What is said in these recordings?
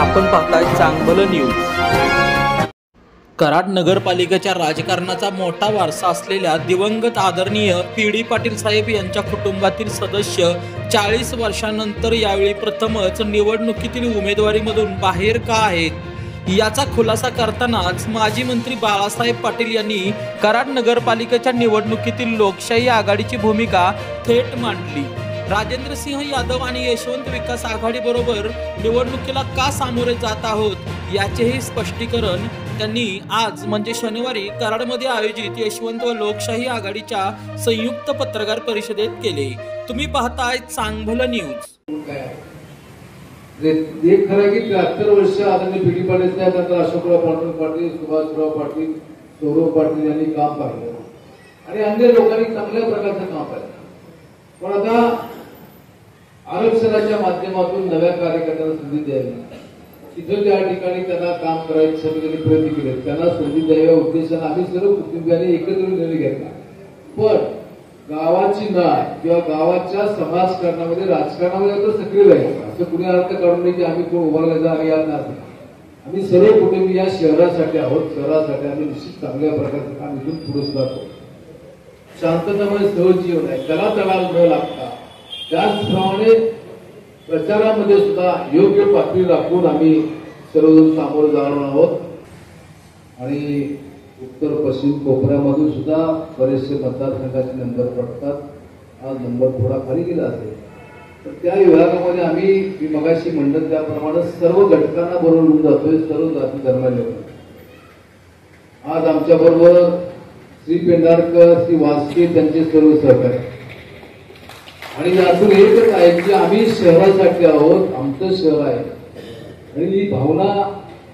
आपण पाहताय चांगलं न्यूज। कराड नगरपालिकेच्या राजकारणाचा मोठा वारसा असलेल्या दिवंगत आदरणीय पी.डी. पाटील साहेब यांच्या कुटुंबातील सदस्य 40 वर्षांनंतर यावेळी प्रथमच निवडणुकीतील उमेदवारीमधून बाहेर का आहेत याचा खुलासा करतानाच माजी मंत्री बाळासाहेब पाटील यांनी कराड नगरपालिकेच्या निवडणुकीतील लोकशाही आघाडीची भूमिका थेट मांडली। राजेंद्र सिंह यादव आणि यशवंत विकास आघाडी बरोबर निवडणुकीला का सामोरे जात आहोत याचेही स्पष्टीकरण त्यांनी आज म्हणजे शनिवारी कराडमध्ये आयोजित यशवंत व लोकशाही आघाडीच्या संयुक्त पत्रकार परिषदेत केले। तुम्ही पाहताय चांगलं न्यूज। एक खरं की 73 वर्ष आदरणीय पी.डी. पाटील साहेब नंतर अशोकराव पाटील, सुभाषराव पाटील, सौरभ पाटील यांनी काम पाहिलं आणि अन्य लोकांनी चांगल्या प्रकारचं काम पाहिलं। पण आता आरक्षणाच्या माध्यमातून नव्या कार्यकर्त्यांना संधी द्यावी, तिथं ज्या ठिकाणी त्यांना काम करायचे सगळ्यांनी प्रयत्न केले त्यांना संधी द्याव्या उद्देशाने आम्ही सर्व कुटुंबियांनी एकत्र निर्णय घेतला। पण गावाची नाळ किंवा गावाच्या समाजकारणामध्ये राजकारणामध्ये तर सक्रिय राहायचं असं कुणी अर्थ काढून नाही की आम्ही कोण उभारला आम्ही यात नाही। आम्ही सर्व कुटुंबीय या शहरासाठी आहोत, शहरासाठी आम्ही निश्चित चांगल्या प्रकारचं काम इथून पुढे सुद्धा करू। शांततामय सहजीवन आहे, त्याला तडाला न लागता त्याचप्रमाणे प्रचारामध्ये सुद्धा योग्य पातळी राखून आम्ही सर्वजण सामोरे जाणार आहोत। आणि उत्तर पश्चिम कोपऱ्यामधून सुद्धा बरेचसे मतदारसंघाचे नंबर पडतात। आज नंबर थोडा खाली गेला असेल तर त्या विभागामध्ये आम्ही मी मगाशी म्हणलं त्याप्रमाणे सर्व घटकांना बरोबर जातोय, सर्व जाती धर्माचे लोक। आज आमच्या बरोबर श्री पेंढारकर, श्री वास्के त्यांचे सर्व सहकारी आणि यातून एकच आहे की आम्ही शहरासाठी आहोत, आमचं शहर आहे आणि ही भावना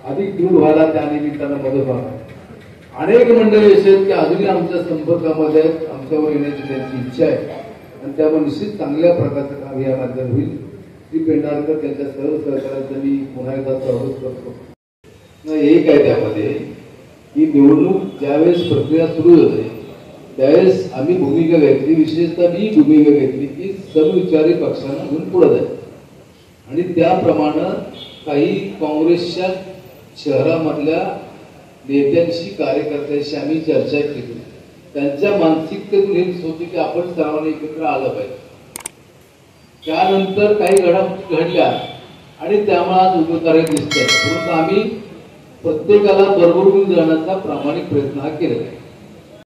अधिक दृढ व्हायला त्या निमित्तानं मदत होणार। अनेक मंडळी असे आहेत की अजूनही आमच्या संपर्कामध्ये आहेत, आमच्यावर येण्याची त्यांची इच्छा आहे आणि त्यामुळे निश्चित चांगल्या प्रकारचं काम या राज्यात होईल। श्री पेंढारकर त्यांच्या सर्व सहकार्याचं मी पुन्हा एकदा स्वागत करतो। एक आहे त्यामध्ये की निवडणूक ज्यावेळेस प्रक्रिया सुरू होते त्यावेळेस आम्ही भूमिका घेतली, विशेषतः मी भूमिका घेतली की समविचारी पक्षांना घेऊन पुढे जायचं आणि त्याप्रमाणे काही काँग्रेसच्या शहरामधल्या नेत्यांशी कार्यकर्त्यांशी आम्ही चर्चा केली। त्यांच्या मानसिकतेतून हेच होते की आपण सर्वांनी एकत्र आलं पाहिजे। त्यानंतर काही घडामोडी घडल्या आणि त्यामुळे आज उमेदवारी दिसत आहे, परंतु आम्ही प्रत्येकाला बरोबर घेऊन जाण्याचा प्रामाणिक प्रयत्न हा केला।